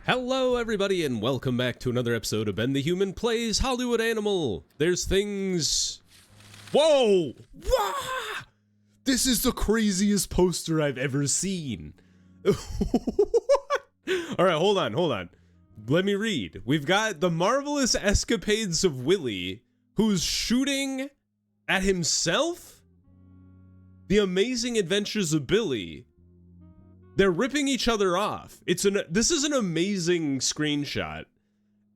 Hello everybody and welcome back to another episode of Ben the Human Plays Hollywood Animal. There's things... Whoa! Wah! This is the craziest poster I've ever seen. Alright, hold on. Let me read. We've got the marvelous escapades of Willie, who's shooting at himself? The amazing adventures of Billy. They're ripping each other off. This is an amazing screenshot.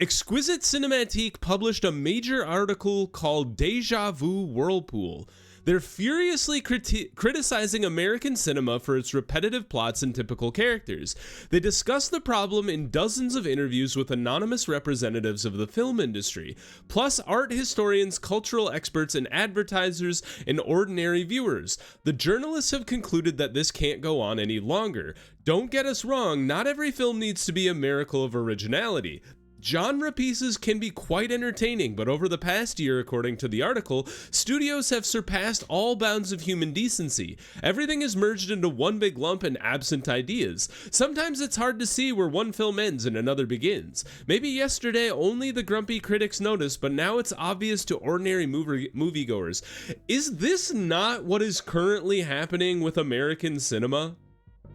Exquisite Cinematique published a major article called Deja Vu Whirlpool. They're furiously criticizing American cinema for its repetitive plots and typical characters. They discuss the problem in dozens of interviews with anonymous representatives of the film industry, plus art historians, cultural experts, and advertisers and ordinary viewers. The journalists have concluded that this can't go on any longer. Don't get us wrong, not every film needs to be a miracle of originality. Genre pieces can be quite entertaining, but over the past year, according to the article, studios have surpassed all bounds of human decency. Everything is merged into one big lump and absent ideas. Sometimes it's hard to see where one film ends and another begins. Maybe yesterday only the grumpy critics noticed, but now it's obvious to ordinary moviegoers. Is this not what is currently happening with American cinema?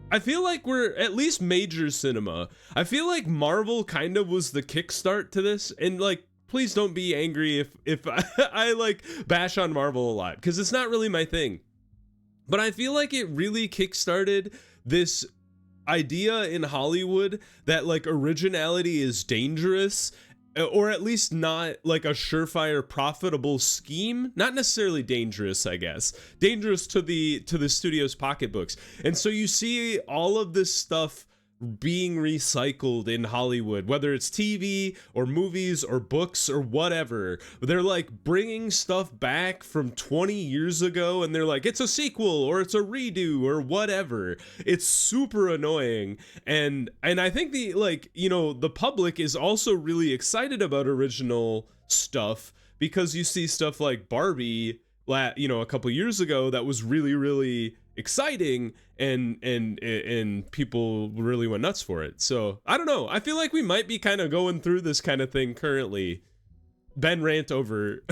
I feel like we're at least major cinema. I feel like Marvel kind of was the kickstart to this, and like, please don't be angry if I like bash on Marvel a lot, because it's not really my thing. But I feel like it really kickstarted this idea in Hollywood that like originality is dangerous, or at least not like a surefire profitable scheme. Not necessarily dangerous, I guess. Dangerous to the studio's pocketbooks. And so you see all of this stuff being recycled in Hollywood, whether it's TV or movies or books or whatever. They're like bringing stuff back from 20 years ago and they're like, it's a sequel or it's a redo or whatever. It's super annoying. And I think the public is also really excited about original stuff, because you see stuff like Barbie, a couple years ago that was really, really exciting, and people really went nuts for it. So I don't know, I feel like we might be kind of going through this kind of thing currently. Ben, rant over.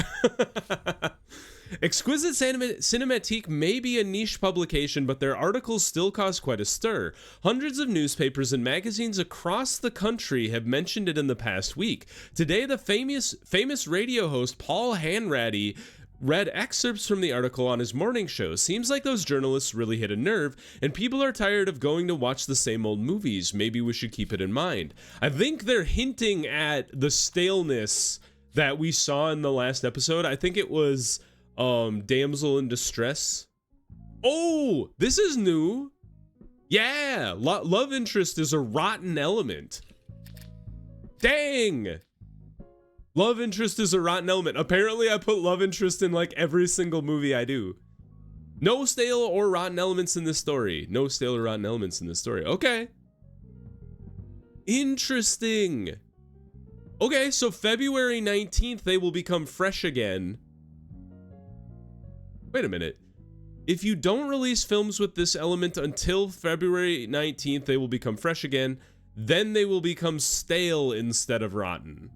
Exquisite Cinematique may be a niche publication, but their articles still cause quite a stir. Hundreds of newspapers and magazines across the country have mentioned it in the past week. Today, the famous radio host Paul Hanratty read excerpts from the article on his morning show. Seems like those journalists really hit a nerve, and people are tired of going to watch the same old movies. Maybe we should keep it in mind. I think they're hinting at the staleness that we saw in the last episode. I think it was Damsel in Distress. Oh, this is new. Yeah, love interest is a rotten element. Dang. Love interest is a rotten element. Apparently I put love interest in like every single movie I do. No stale or rotten elements in this story. No stale or rotten elements in this story. Okay. Interesting. Okay, so February 19th, they will become fresh again. Wait a minute. If you don't release films with this element until February 19th, they will become fresh again. Then they will become stale instead of rotten.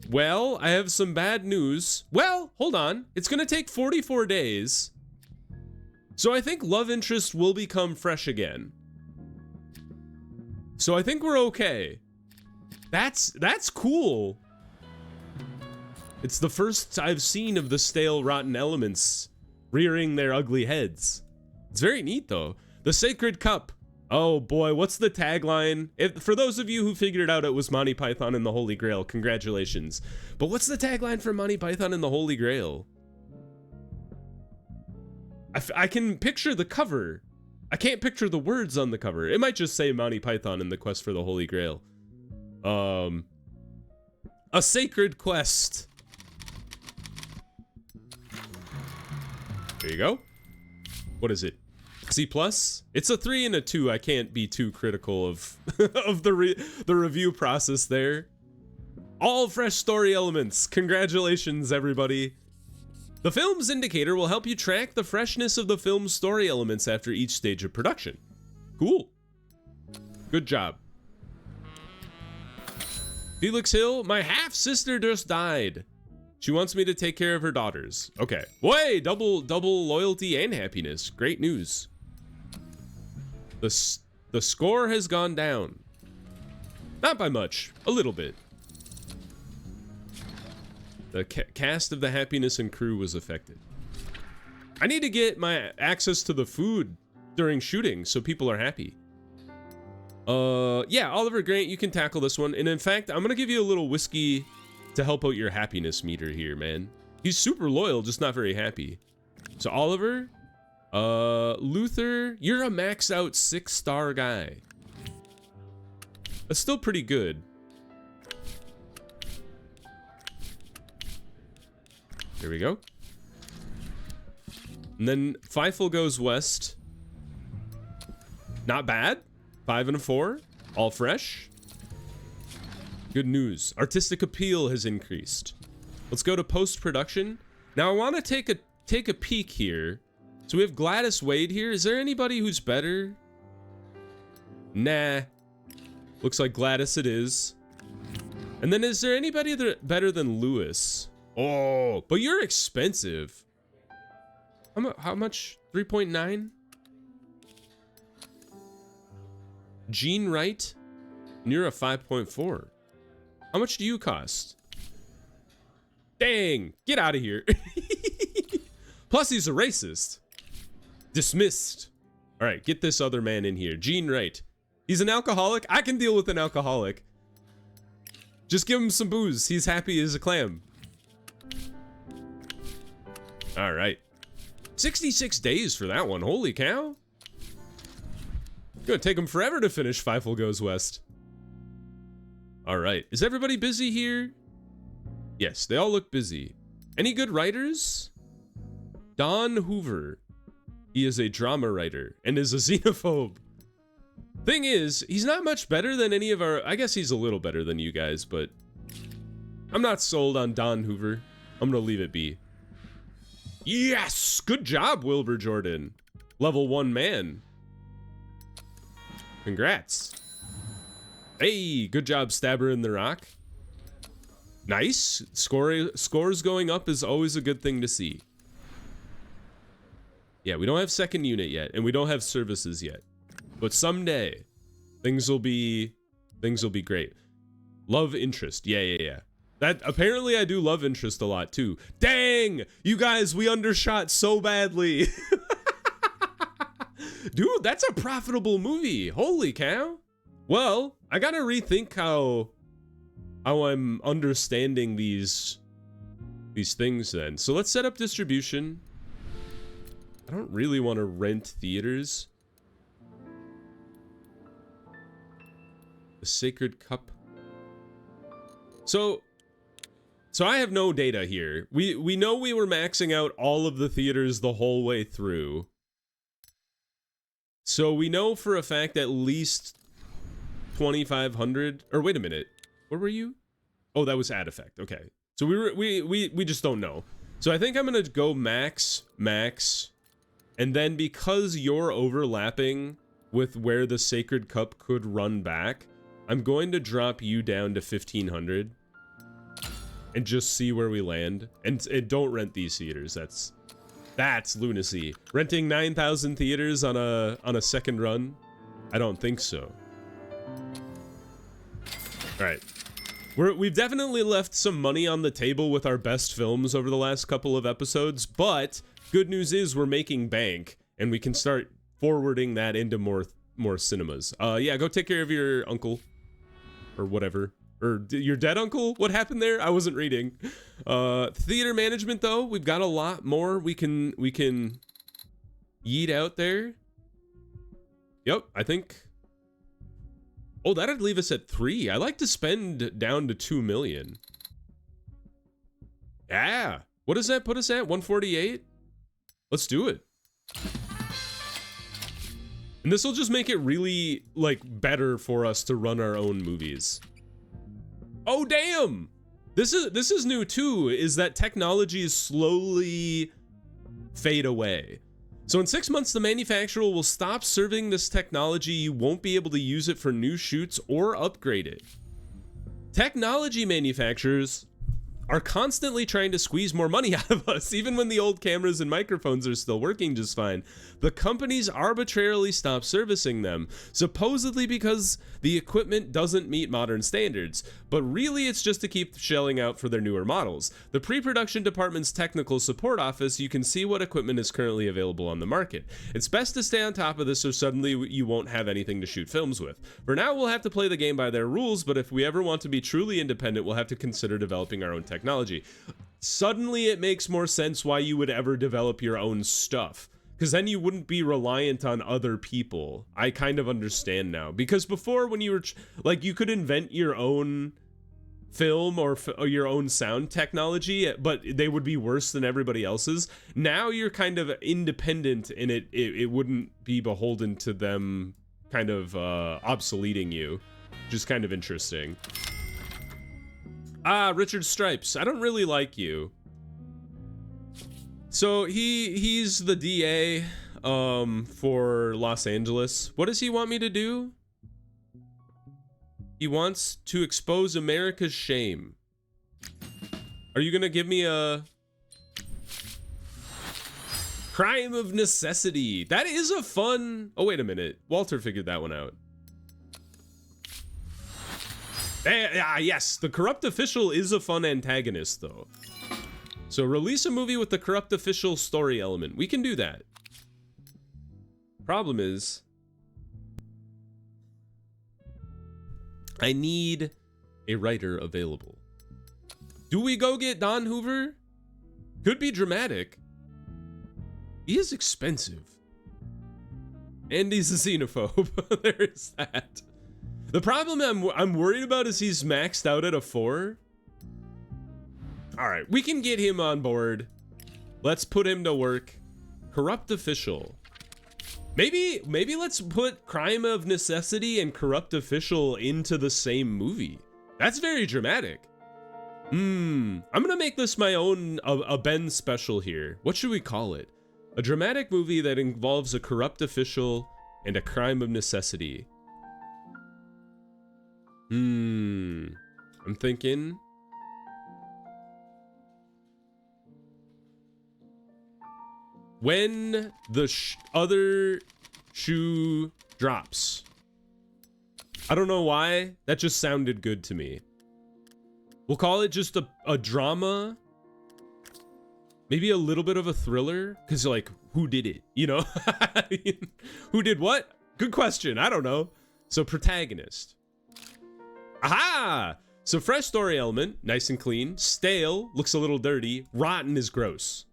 Well, I have some bad news. Well, hold on. It's going to take 44 days. So I think love interest will become fresh again. So I think we're okay. That's cool. It's the first I've seen of the stale, rotten elements rearing their ugly heads. It's very neat, though. The Sacred Cup. Oh boy, what's the tagline? For those of you who figured it out, it was Monty Python and the Holy Grail. Congratulations. But what's the tagline for Monty Python and the Holy Grail? I can picture the cover. I can't picture the words on the cover. It might just say Monty Python and the Quest for the Holy Grail. A Sacred Quest. There you go. What is it? C+? It's a 3 and a 2. I can't be too critical of of the review process there. All fresh story elements. Congratulations, everybody. The film's indicator will help you track the freshness of the film's story elements after each stage of production. Cool. Good job. Felix Hill, my half-sister just died. She wants me to take care of her daughters. Okay. Way, double loyalty and happiness. Great news. The score has gone down. Not by much, a little bit. The cast of the happiness and crew was affected. I need to get my access to the food during shooting so people are happy. Yeah, Oliver Grant, you can tackle this one. And in fact, I'm gonna give you a little whiskey to help out your happiness meter here, man. He's super loyal, just not very happy. So Oliver, Luther, you're a max out 6-star guy. That's still pretty good. There we go. And then Feifel goes west. Not bad. 5 and a 4. All fresh. Good news. Artistic appeal has increased. Let's go to post-production. Now I want to take a peek here. So we have Gladys Wade here. Is there anybody who's better? Nah. Looks like Gladys it is. And then is there anybody that better than Lewis? Oh, but you're expensive. How much? 3.9? Gene Wright? And you're a 5.4. How much do you cost? Dang, get out of here. Plus he's a racist. Dismissed. All right, get this other man in here. Gene Wright. He's an alcoholic. I can deal with an alcoholic. Just give him some booze. He's happy as a clam. All right. 66 days for that one. Holy cow. Gonna take him forever to finish Feifel Goes West. All right. Is everybody busy here? Yes, they all look busy. Any good writers? Don Hoover. He is a drama writer and is a xenophobe. Thing is, he's not much better than any of our... I guess he's a little better than you guys, but... I'm not sold on Don Hoover. I'm gonna leave it be. Yes! Good job, Wilbur Jordan. Level 1 man. Congrats. Hey, good job, Stabber in the Rock. Nice. Scores going up is always a good thing to see. Yeah, we don't have second unit yet, and we don't have services yet. But someday, things will be great. Love interest. Yeah. That apparently I do love interest a lot too. Dang! You guys, we undershot so badly. Dude, that's a profitable movie. Holy cow. Well, I gotta rethink how I'm understanding these things then. So let's set up distribution. I don't really want to rent theaters. The Sacred Cup. So I have no data here. We know we were maxing out all of the theaters the whole way through. So we know for a fact at least 2,500. Or wait a minute, where were you? Oh, that was ad effect. Okay, so we just don't know. So I think I'm gonna go max, and then because you're overlapping with where the Sacred Cup could run back, I'm going to drop you down to 1,500 and just see where we land. And don't rent these theaters. That's lunacy. Renting 9,000 theaters on a second run? I don't think so. All right. We've definitely left some money on the table with our best films over the last couple of episodes, but good news is we're making bank and we can start forwarding that into more cinemas. Yeah, go take care of your uncle or whatever. Or your dead uncle? What happened there? I wasn't reading. Theater management though, we've got a lot more we can yeet out there. Yep, I think. Oh, that'd leave us at 3. I like to spend down to 2 million. Yeah. What does that put us at? 148? Let's do it. And this will just make it really like better for us to run our own movies. Oh damn! This is new too, is that technology slowly fade away. So in 6 months, the manufacturer will stop serving this technology. You won't be able to use it for new shoots or upgrade it. Technology manufacturers are constantly trying to squeeze more money out of us, even when the old cameras and microphones are still working just fine. The companies arbitrarily stop servicing them, supposedly because the equipment doesn't meet modern standards, but really it's just to keep shelling out for their newer models. The pre-production department's technical support office, you can see what equipment is currently available on the market. It's best to stay on top of this so suddenly you won't have anything to shoot films with. For now, we'll have to play the game by their rules, but if we ever want to be truly independent, we'll have to consider developing our own technology. Suddenly it makes more sense why you would ever develop your own stuff, because then you wouldn't be reliant on other people. I kind of understand now, because before, when you were like, you could invent your own film or your own sound technology, but they would be worse than everybody else's. Now you're kind of independent, and it wouldn't be beholden to them kind of obsoleting you, which is kind of interesting. Ah, Richard Stripes. I don't really like you. So he's the DA for Los Angeles. What does he want me to do? He wants to expose America's shame. Are you gonna give me a crime of necessity? That is a fun... Oh, wait a minute. Walter figured that one out. Yes, the corrupt official is a fun antagonist, though. So release a movie with the corrupt official story element. We can do that. Problem is, I need a writer available. Do we go get Don Hoover? Could be dramatic. He is expensive. And he's a xenophobe. There is that. The problem I'm worried about is he's maxed out at a 4. All right, we can get him on board. Let's put him to work. Corrupt official. Maybe let's put crime of necessity and corrupt official into the same movie. That's very dramatic. I'm gonna make this my own a Ben special here. What should we call it? A dramatic movie that involves a corrupt official and a crime of necessity. I'm thinking. When the other shoe drops. I don't know why. That just sounded good to me. We'll call it just a drama. Maybe a little bit of a thriller. Because, like, who did it? You know? Who did what? Good question. I don't know. So, protagonist. Aha! So, fresh story element. Nice and clean. Stale. Looks a little dirty. Rotten is gross.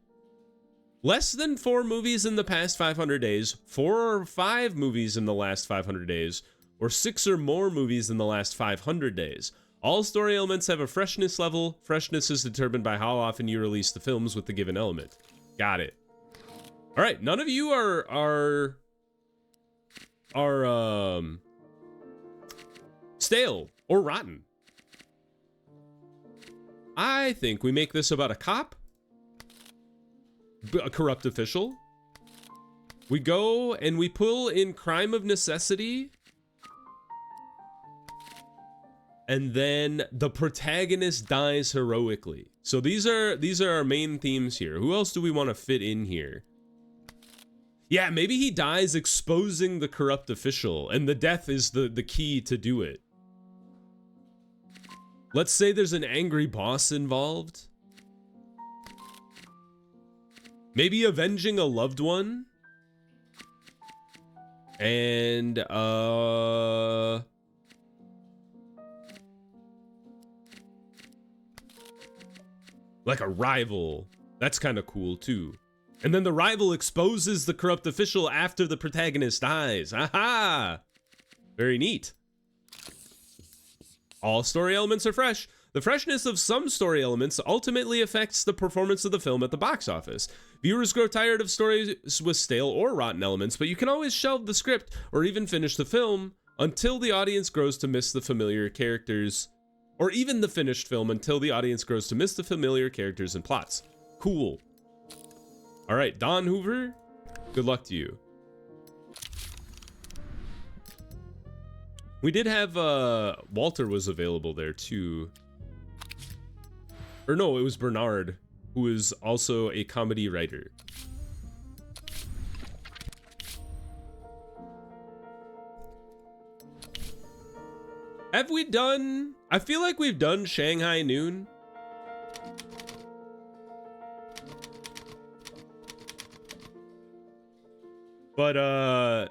Less than 4 movies in the past 500 days, 4 or 5 movies in the last 500 days, or 6 or more movies in the last 500 days. All story elements have a freshness level. Freshness is determined by how often you release the films with the given element. Got it. All right, none of you are stale or rotten. I think we make this about a cop. A corrupt official. We go and we pull in crime of necessity. And then the protagonist dies heroically. So these are our main themes here. Who else do we want to fit in here? Yeah, maybe he dies exposing the corrupt official, and the death is the key to do it. Let's say there's an angry boss involved. Maybe avenging a loved one. And, like a rival. That's kind of cool, too. And then the rival exposes the corrupt official after the protagonist dies. Aha! Very neat. All story elements are fresh. The freshness of some story elements ultimately affects the performance of the film at the box office. Viewers grow tired of stories with stale or rotten elements, but you can always shelve the script or even finish the film until the audience grows to miss the familiar characters, or even the finished film until the audience grows to miss the familiar characters and plots. Cool. All right, Don Hoover, good luck to you. We did have Walter was available there too. Or no, it was Bernard, who is also a comedy writer. Have we done... I feel like we've done Shanghai Noon. But,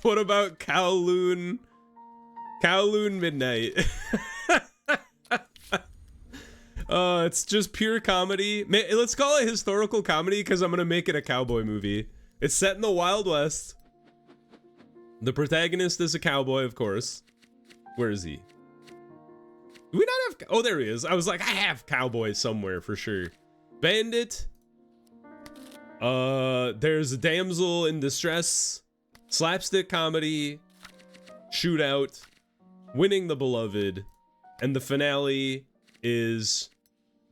what about Kowloon? Kowloon Midnight. It's just pure comedy. Let's call it historical comedy because I'm gonna make it a cowboy movie. It's set in the Wild West. The protagonist is a cowboy, of course. Where is he? Do we not have... Oh, there he is. I was like, I have cowboy somewhere for sure. Bandit. There's a damsel in distress. Slapstick comedy. Shootout. Winning the beloved. And the finale is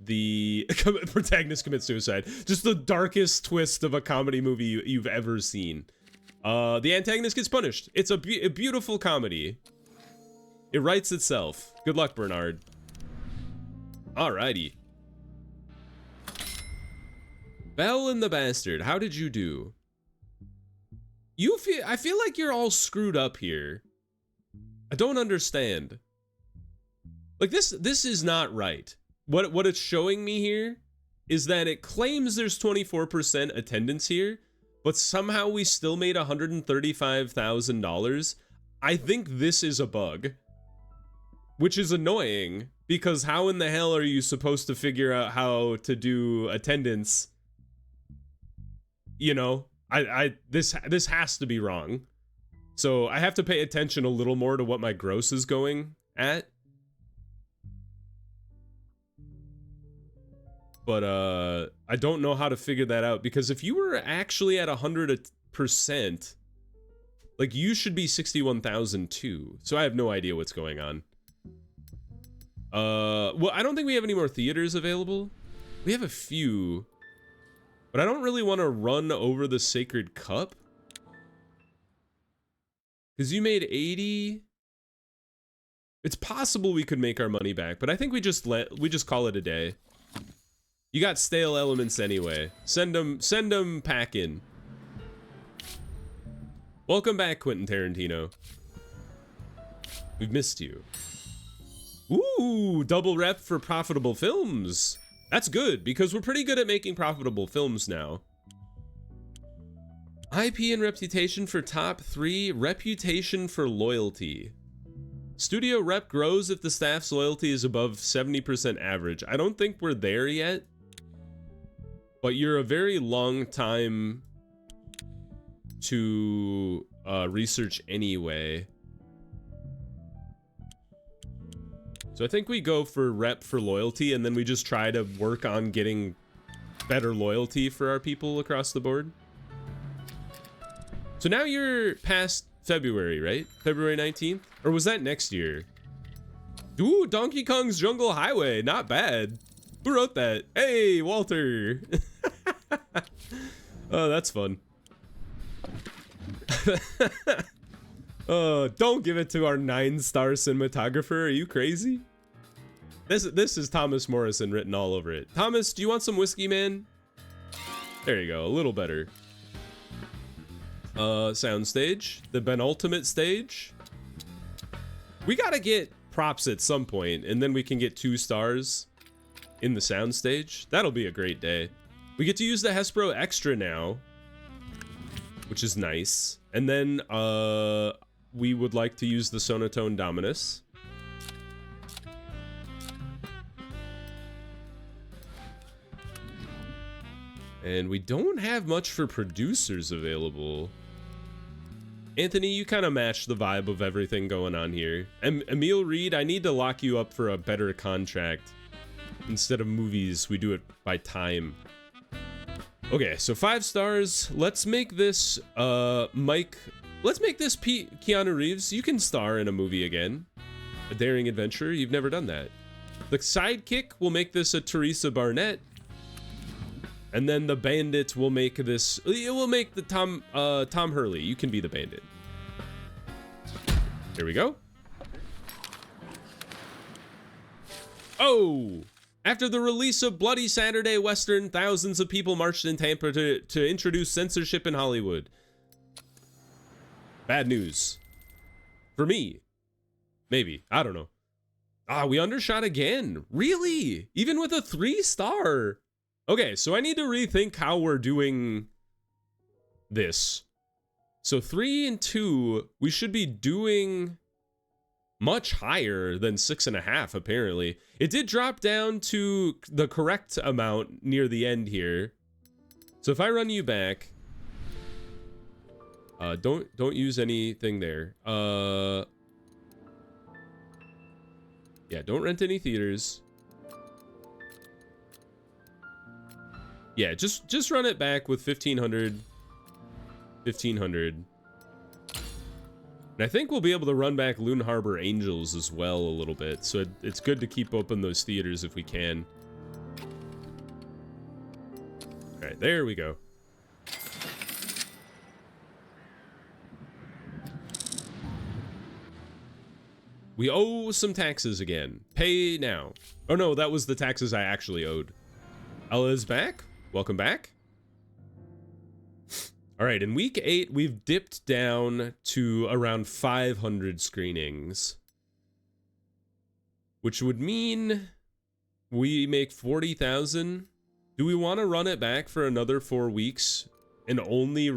the protagonist commits suicide. Just the darkest twist of a comedy movie you've ever seen. The antagonist gets punished. It's a beautiful comedy. It writes itself. Good luck, Bernard. Alrighty. Belle and the Bastard, how did you do? I feel like you're all screwed up here. I don't understand. Like this is not right. What it's showing me here is that it claims there's 24% attendance here, but somehow we still made $135,000. I think this is a bug, which is annoying because how in the hell are you supposed to figure out how to do attendance? You know, this has to be wrong. So I have to pay attention a little more to what my gross is going at. But I don't know how to figure that out because if you were actually at 100%, like you should be 61,000 too. So I have no idea what's going on. Well, I don't think we have any more theaters available. We have a few, but I don't really want to run over the Sacred Cup because you made 80. It's possible we could make our money back, but I think we just call it a day. You got stale elements anyway. Send them packing. Welcome back, Quentin Tarantino. We've missed you. Ooh, double rep for profitable films. That's good, because we're pretty good at making profitable films now. IP and reputation for top 3, reputation for loyalty. Studio rep grows if the staff's loyalty is above 70% average. I don't think we're there yet. But you're a very long time to research anyway. So I think we go for rep for loyalty, and then we just try to work on getting better loyalty for our people across the board. So now you're past February, right? February 19th? Or was that next year? Ooh, Donkey Kong's Jungle Highway. Not bad. Who wrote that? Hey, Walter. Oh, that's fun. Oh, don't give it to our 9-star cinematographer. Are you crazy? This is Thomas Morrison written all over it. Thomas, do you want some whiskey, man? There you go. A little better. Soundstage. The penultimate stage. We gotta get props at some point, and then we can get 2 stars in the soundstage. That'll be a great day. We get to use the Hespro Extra now, which is nice. And then we would like to use the Sonotone Dominus. And we don't have much for producers available. Anthony, you kind of match the vibe of everything going on here. Emil Reed, I need to lock you up for a better contract. Instead of movies, we do it by time. Okay, so 5 stars. Let's make this Mike. Let's make this Keanu Reeves. You can star in a movie again. A daring adventure. You've never done that. The sidekick will make this a Teresa Barnett. And then the bandit will make this, it will make the Tom Hurley. You can be the bandit. Here we go. Oh! After the release of Bloody Saturday Western, thousands of people marched in Tampa to introduce censorship in Hollywood. Bad news. For me. Maybe. I don't know. Ah, we undershot again. Really? Even with a 3-star? Okay, so I need to rethink how we're doing this. So 3 and 2, we should be doing much higher than 6.5, apparently. It did drop down to the correct amount near the end here. So if I run you back, don't use anything there. Yeah, don't rent any theaters. Yeah, just run it back with 1500. 1500. And I think we'll be able to run back Loon Harbor Angels as well a little bit. So it's good to keep open those theaters if we can. All right, there we go. We owe some taxes again. Pay now. Oh no, that was the taxes I actually owed. Ella is back. Welcome back. All right, in week 8, we've dipped down to around 500 screenings, which would mean we make 40,000. Do we want to run it back for another 4 weeks and only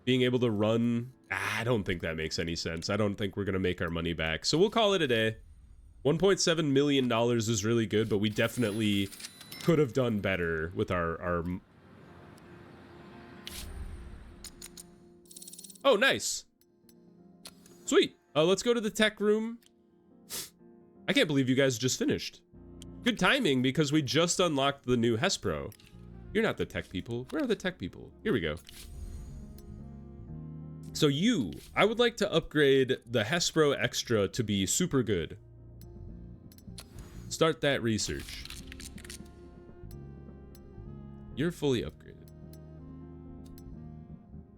being able to run? I don't think that makes any sense. I don't think we're going to make our money back. So we'll call it a day. $1.7 million is really good, but we definitely could have done better with our Oh, nice. Sweet. Let's go to the tech room. I can't believe you guys just finished. Good timing, because we just unlocked the new Hespro. You're not the tech people. Where are the tech people? Here we go. So I would like to upgrade the Hespro Extra to be super good. Start that research. You're fully upgraded.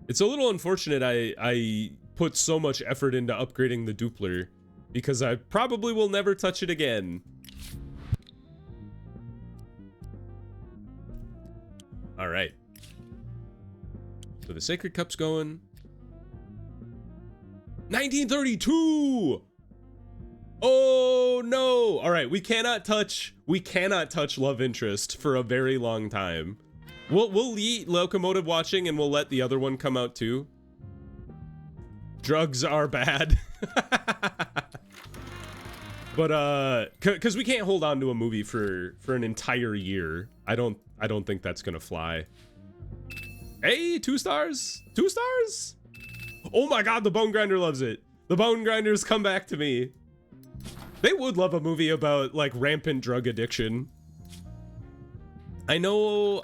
It's a little unfortunate I put so much effort into upgrading the Doppler, because I probably will never touch it again. All right. So the Sacred Cup's going. 1932! Oh no! All right, we cannot touch love interest for a very long time. We'll eat Locomotive Watching and we'll let the other one come out too. Drugs are bad. But cuz we can't hold on to a movie for an entire year. I don't think that's going to fly. Hey, 2 stars? 2 stars? Oh my god, the Bone Grinder loves it. The Bone Grinders come back to me. They would love a movie about like rampant drug addiction. I know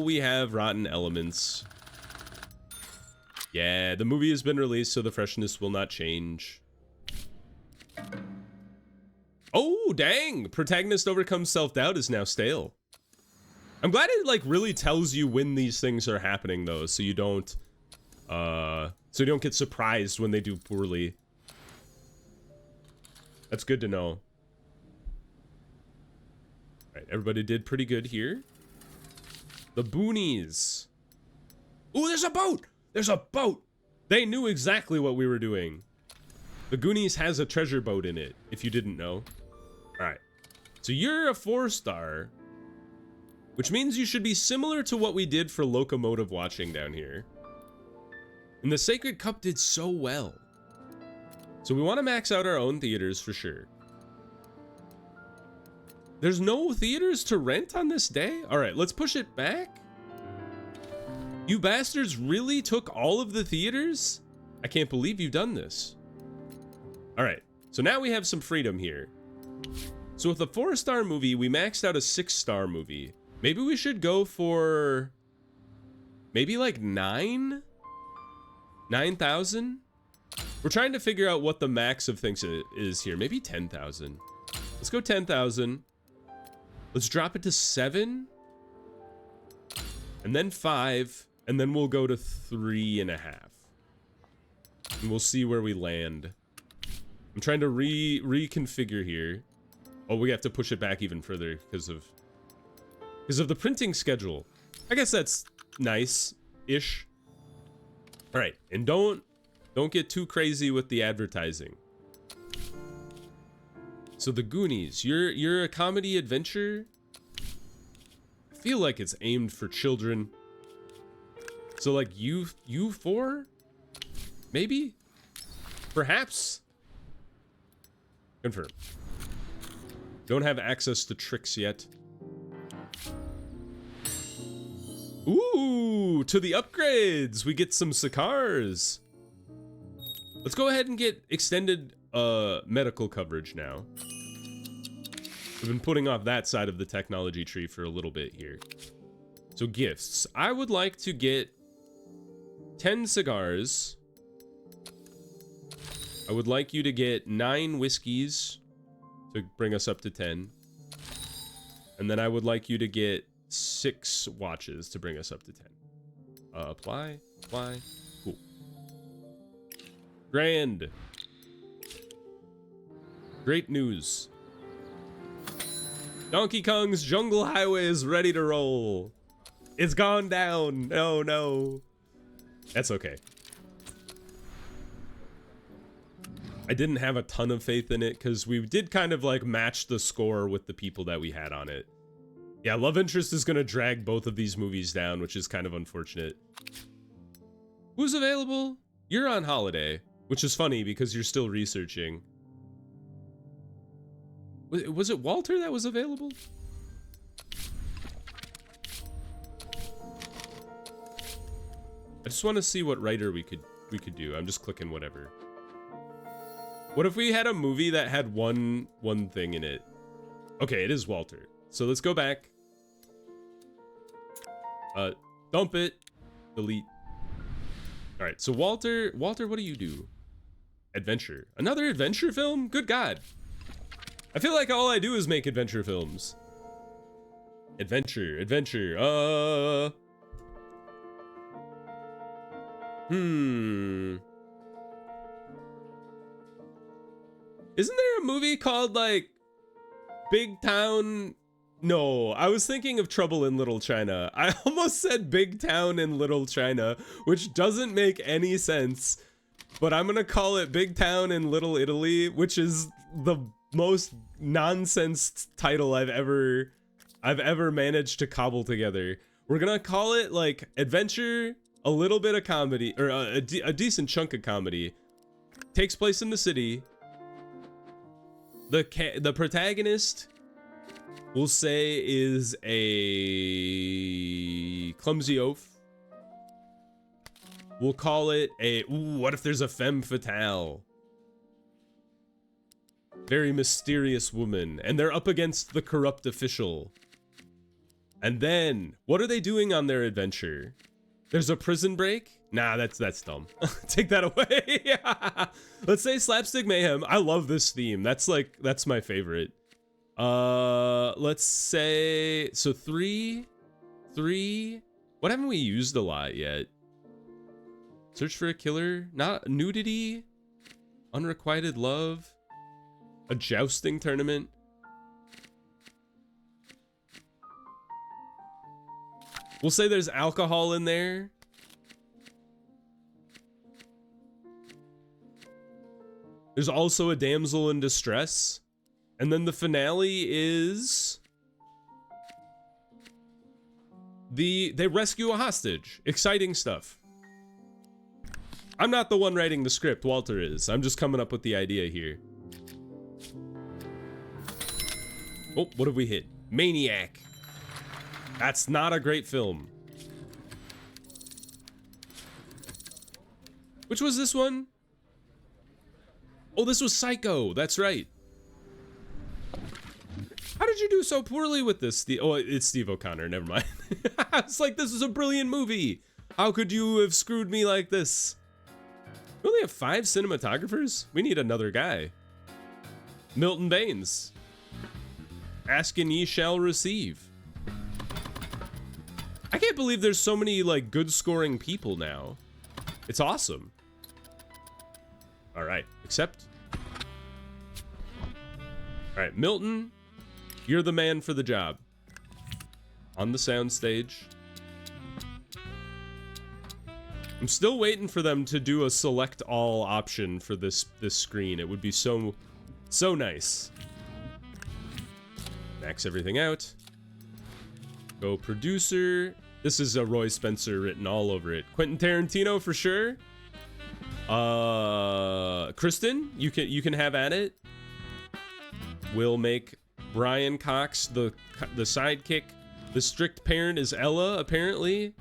we have rotten elements. Yeah, the movie has been released, so the freshness will not change. Oh, dang! Protagonist overcomes self-doubt is now stale. I'm glad it like really tells you when these things are happening though, so you don't get surprised when they do poorly. That's good to know. All right, everybody did pretty good here. The Boonies. Ooh, there's a boat! There's a boat! They knew exactly what we were doing. The Goonies has a treasure boat in it, if you didn't know. Alright. So you're a 4-star, which means you should be similar to what we did for Locomotive Watching down here. And the Sacred Cup did so well. So we want to max out our own theaters for sure. There's no theaters to rent on this day? Alright, let's push it back. You bastards really took all of the theaters? I can't believe you've done this. Alright, so now we have some freedom here. So with a 4-star movie, we maxed out a 6-star movie. Maybe we should go for... maybe like 9? 9,000? We're trying to figure out what the max of things is here. Maybe 10,000. Let's go 10,000. Let's drop it to 7. and then 5, and then we'll go to 3.5. And we'll see where we land. I'm trying to reconfigure here. Oh, we have to push it back even further because of the printing schedule. I guess that's nice-ish. All right, and don't get too crazy with the advertising. So the Goonies, you're a comedy adventure. I feel like it's aimed for children. So like you 4? Maybe? Perhaps? Confirm. Don't have access to tricks yet. Ooh, to the upgrades. We get some cigars. Let's go ahead and get extended medical coverage now. I've been putting off that side of the technology tree for a little bit here. So gifts. I would like to get 10 cigars. I would like you to get 9 whiskeys to bring us up to 10. And then I would like you to get 6 watches to bring us up to 10. Apply. Cool. Grand. Great news. Donkey Kong's Jungle Highway is ready to roll. It's gone down. Oh no. That's okay. I didn't have a ton of faith in it because we did kind of like match the score with the people that we had on it. Yeah, love interest is going to drag both of these movies down, which is kind of unfortunate. Who's available? You're on holiday, which is funny because you're still researching. Was it Walter that was available? I just want to see what writer we could do. I'm just clicking whatever. What if we had a movie that had one thing in it? Okay, it is Walter. So let's go back. Dump it. Delete. All right, so Walter, what do you do? Adventure. Another adventure film? Good God. I feel like all I do is make adventure films. Adventure. Isn't there a movie called like Big Town? No, I was thinking of Trouble in Little China. I almost said Big Town in Little China, which doesn't make any sense. But I'm gonna call it Big Town in Little Italy, which is the most nonsense title I've ever managed to cobble together. We're gonna call it like adventure, a little bit of comedy, or a decent chunk of comedy. Takes place in the city. The protagonist, we'll say, is a clumsy oaf. We'll call it a, ooh, what if there's a femme fatale? Very mysterious woman, and they're up against the corrupt official. And then, what are they doing on their adventure? There's a prison break? Nah, that's dumb. Take that away. Let's say slapstick mayhem. I love this theme. That's my favorite. Let's say, so 3. What haven't we used a lot yet? Search for a killer. Not nudity. Unrequited love. A jousting tournament. We'll say there's alcohol in there. There's also a damsel in distress. And then the finale is they rescue a hostage. Exciting stuff. I'm not the one writing the script, Walter is. I'm just coming up with the idea here. Oh, what have we hit? Maniac. That's not a great film. Which was this one? Oh, this was Psycho. That's right. How did you do so poorly with this? Oh, it's Steve O'Connor. Never mind. It's like, this is a brilliant movie. How could you have screwed me like this? We only have 5 cinematographers? We need another guy. Milton Baines. Ask and ye shall receive. I can't believe there's so many like good scoring people now. It's awesome. All right, accept. All right, Milton, you're the man for the job. On the soundstage. I'm still waiting for them to do a select all option for this screen. It would be so nice. Max everything out. Go producer. This is a Roy Spencer written all over it. Quentin Tarantino for sure. Kristen, you can have at it. We'll make Brian Cox the sidekick. The strict parent is Ella, apparently.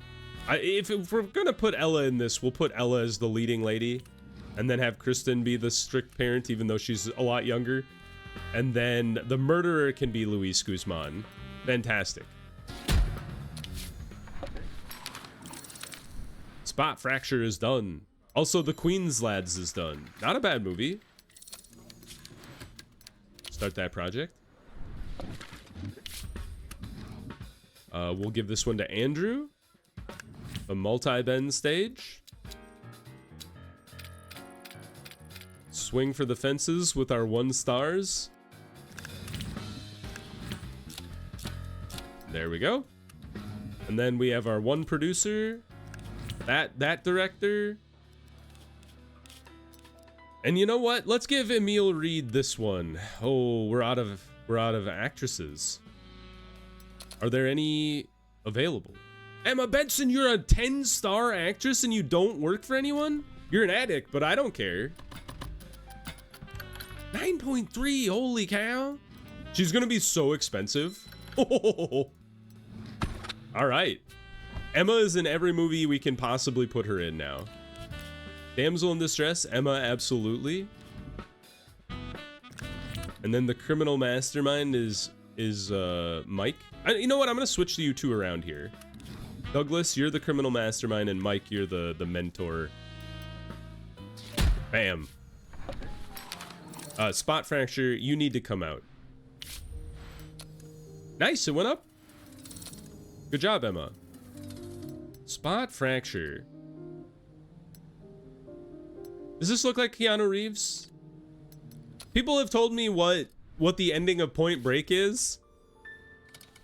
If we're gonna put Ella in this, we'll put Ella as the leading lady, and then have Kristen be the strict parent, even though she's a lot younger. And then the murderer can be Luis Guzman. Fantastic. Spot Fracture is done. Also, The Queen's Lads is done. Not a bad movie. Start that project. We'll give this one to Andrew. A multi-bend stage. Swing for the fences with our 1 stars. There we go. And then we have our 1 producer. That director. And you know what? Let's give Emil Reed this one. Oh, we're out of actresses. Are there any available? Emma Benson, you're a 10-star actress and you don't work for anyone? You're an addict, but I don't care. 9.3, holy cow. She's gonna be so expensive. Oh. All right. Emma is in every movie we can possibly put her in now. Damsel in Distress, Emma, absolutely. And then the criminal mastermind is Mike. You know what? I'm gonna switch you two around here. Douglas, you're the criminal mastermind, and Mike, you're the mentor. Bam. Spot Fracture, you need to come out. Nice, it went up. Good job, Emma. Spot Fracture. Does this look like Keanu Reeves? People have told me what the ending of Point Break is.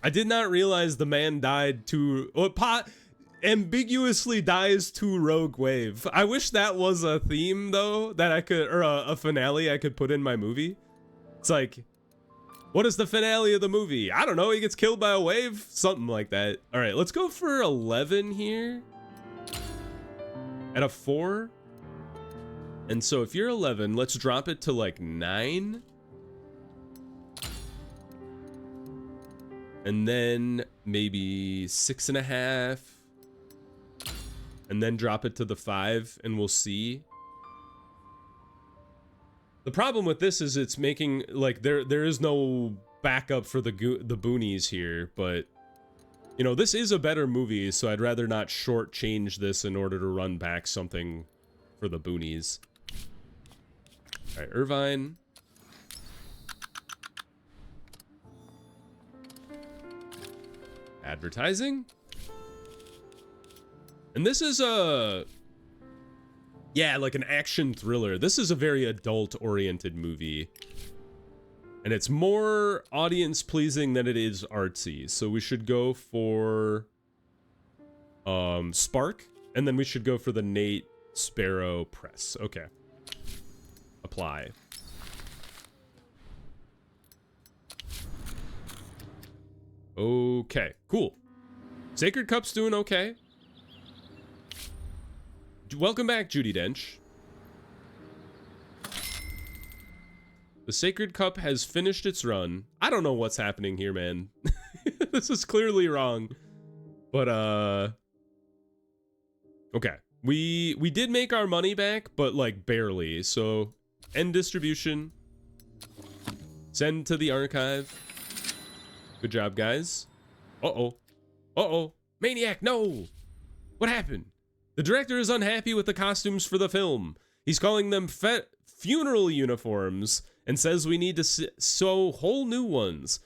I did not realize the man died to ambiguously dies to Rogue Wave. I wish that was a theme though that I could, or a finale I could put in my movie. It's like, what is the finale of the movie? I don't know. He gets killed by a wave, something like that. All right, let's go for 11 here. At a 4. And so if you're 11, let's drop it to like 9. And then maybe 6.5. And then drop it to the 5 and we'll see. The problem with this is it's making, like, there is no backup for the boonies here, but you know, this is a better movie, so I'd rather not shortchange this in order to run back something for the boonies. All right, Irvine. Advertising. And this is yeah, like an action thriller. This is a very adult-oriented movie. And it's more audience-pleasing than it is artsy. So we should go for Spark, and then we should go for the Nate Sparrow Press. Okay. Apply. Okay, cool. Sacred Cup's doing okay. Welcome back, Judi Dench. The Sacred Cup has finished its run. I don't know what's happening here, man. This is clearly wrong. But, okay. We did make our money back, but, like, barely. So, end distribution. Send to the archive. Good job, guys. Uh-oh. Uh-oh. Maniac, no! What happened? The director is unhappy with the costumes for the film. He's calling them funeral uniforms and says we need to sew whole new ones.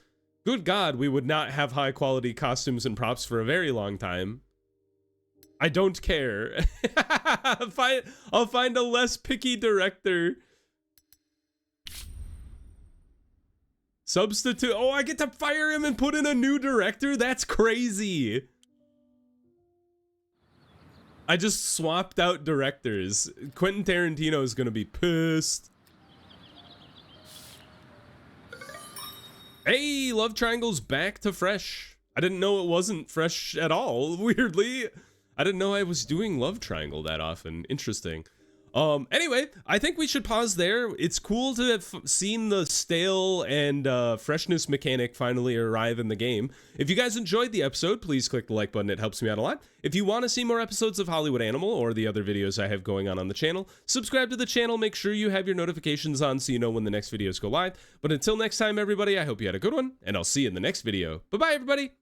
Good God, we would not have high quality costumes and props for a very long time. I don't care. I'll find a less picky director. Substitute. Oh, I get to fire him and put in a new director? That's crazy. I just swapped out directors. Quentin Tarantino is gonna be pissed. Hey, Love Triangle's back to fresh. I didn't know it wasn't fresh at all, weirdly. I didn't know I was doing Love Triangle that often. Interesting. Anyway, I think we should pause there. It's cool to have seen the stale and freshness mechanic finally arrive in the game. If you guys enjoyed the episode, please click the like button. It helps me out a lot. If you want to see more episodes of Hollywood Animal or the other videos I have going on the channel, subscribe to the channel. Make sure you have your notifications on so you know when the next videos go live. But until next time, everybody, I hope you had a good one, and I'll see you in the next video. Bye-bye, everybody.